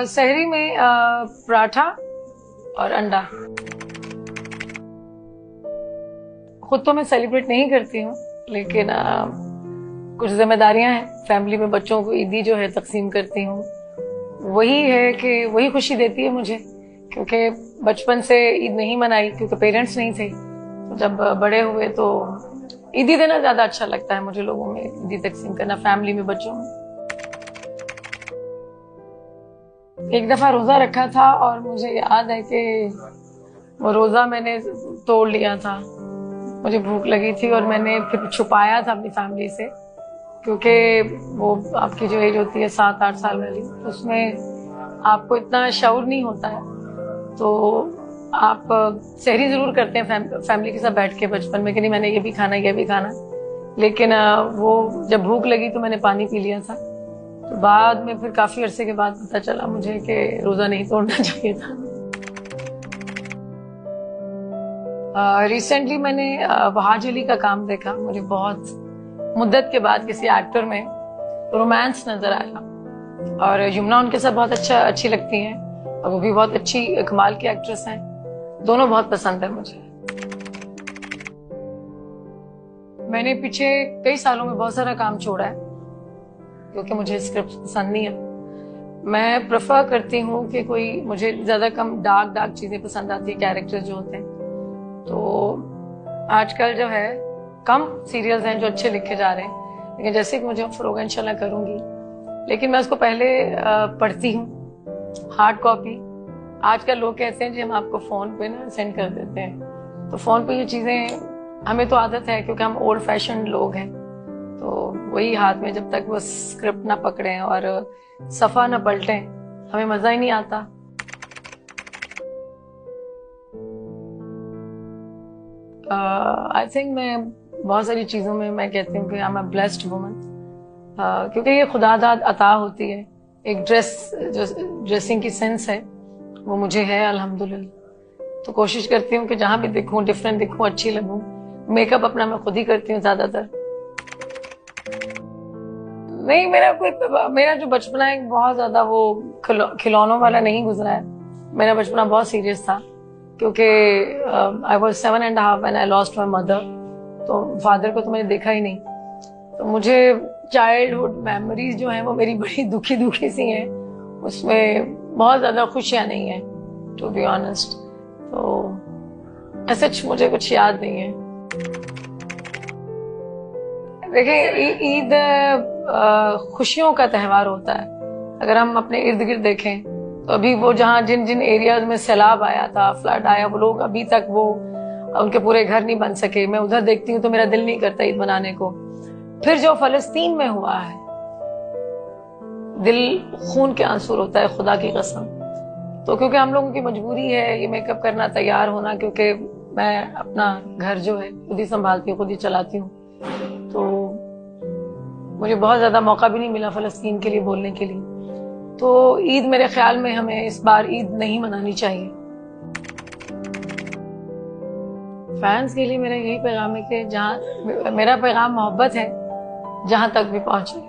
सहरी में पराठा और अंडा। खुद तो मैं सेलिब्रेट नहीं करती हूँ, लेकिन कुछ जिम्मेदारियां हैं फैमिली में, बच्चों को ईदी जो है तकसीम करती हूँ। वही है कि वही खुशी देती है मुझे, क्योंकि बचपन से ईद नहीं मनाई क्योंकि पेरेंट्स नहीं थे। तो जब बड़े हुए तो ईदी देना ज्यादा अच्छा लगता है मुझे, लोगों में ईदी तकसीम करना, फैमिली में, बच्चों में। एक दफा रोजा रखा था और मुझे याद है कि वो रोजा मैंने तोड़ लिया था। मुझे भूख लगी थी और मैंने फिर छुपाया था अपनी फैमिली से, क्योंकि वो आपकी जो एज होती है 7-8 साल वाली, उसमें आपको इतना शऊर नहीं होता है। तो आप सहरी जरूर करते हैं फैमिली के साथ बैठ के बचपन में कि नहीं मैंने ये भी खाना, ये भी खाना। लेकिन वो जब भूख लगी तो मैंने पानी पी लिया था। तो बाद में फिर काफी अरसे के बाद पता चला मुझे कि रोजा नहीं तोड़ना चाहिए था। रिसेंटली मैंने वहाज अली का काम देखा। मुझे बहुत मुद्दत के बाद किसी एक्टर में रोमांस नजर आया और यमुना उनके साथ बहुत अच्छी लगती हैं और वो भी बहुत अच्छी कमाल की एक्ट्रेस हैं। दोनों बहुत पसंद है मुझे। मैंने पीछे कई सालों में बहुत सारा काम छोड़ा है क्योंकि मुझे स्क्रिप्ट पसंद नहीं है। मैं प्रेफर करती हूँ कि कोई, मुझे ज्यादा कम डार्क चीजें पसंद आती है, कैरेक्टर्स जो होते हैं। तो आजकल जो है कम सीरियल्स हैं जो अच्छे लिखे जा रहे हैं, लेकिन जैसे कि मुझे ऑफर होगा इंशाल्लाह करूंगी। लेकिन मैं उसको पहले पढ़ती हूँ हार्ड कॉपी। आजकल लोग कहते हैं जी हम आपको फोन पे ना सेंड कर देते हैं, तो फोन पे ये चीजें हमें तो आदत है क्योंकि हम ओल्ड फैशन लोग हैं। तो वही हाथ में जब तक वो स्क्रिप्ट ना पकड़े और सफा ना पलटे, हमें मजा ही नहीं आता। आई थिंक मैं बहुत सारी चीजों में मैं कहती हूँ कि I am a blessed woman, क्योंकि ये खुदादाद अता होती है। एक जो ड्रेसिंग की सेंस है वो मुझे है अल्हम्दुलिल्लाह। तो कोशिश करती हूँ कि जहां भी दिखूं डिफरेंट दिखूं, अच्छी लगूं। मेकअप अपना मैं खुद ही करती हूँ ज्यादातर। नहीं, मेरा जो बचपना है बहुत ज्यादा वो खिलौनों वाला नहीं गुजरा है। मेरा बचपना बहुत सीरियस था क्योंकि I was 7.5 when I lost my mother. तो फादर को तो मैंने देखा ही नहीं। तो मुझे चाइल्डहुड मेमोरीज जो है वो मेरी बड़ी दुखी दुखी सी हैं। उसमें बहुत ज्यादा खुशियां नहीं है टू बी ऑनेस्ट। तो ऐसे मुझे कुछ याद नहीं है। देखिए, ईद खुशियों का त्यौहार होता है। अगर हम अपने इर्द गिर्द देखें तो अभी वो जहाँ जिन जिन एरियाज में सैलाब आया था, फ्लड आया, वो लोग अभी तक वो उनके पूरे घर नहीं बन सके। मैं उधर देखती हूँ तो मेरा दिल नहीं करता ईद मनाने को। फिर जो फलस्तीन में हुआ है, दिल खून के आंसू होता है, खुदा की कसम। तो क्योंकि हम लोगों की मजबूरी है ये मेकअप करना, तैयार होना, क्योंकि मैं अपना घर जो है खुद ही संभालती हूँ, खुद ही चलाती हूँ। तो मुझे बहुत ज्यादा मौका भी नहीं मिला फलस्तीन के लिए बोलने के लिए। तो ईद मेरे ख्याल में हमें इस बार ईद नहीं मनानी चाहिए। फैंस के लिए मेरा यही पैगाम है कि जहाँ मेरा पैगाम मोहब्बत है, जहां तक भी पहुंचे।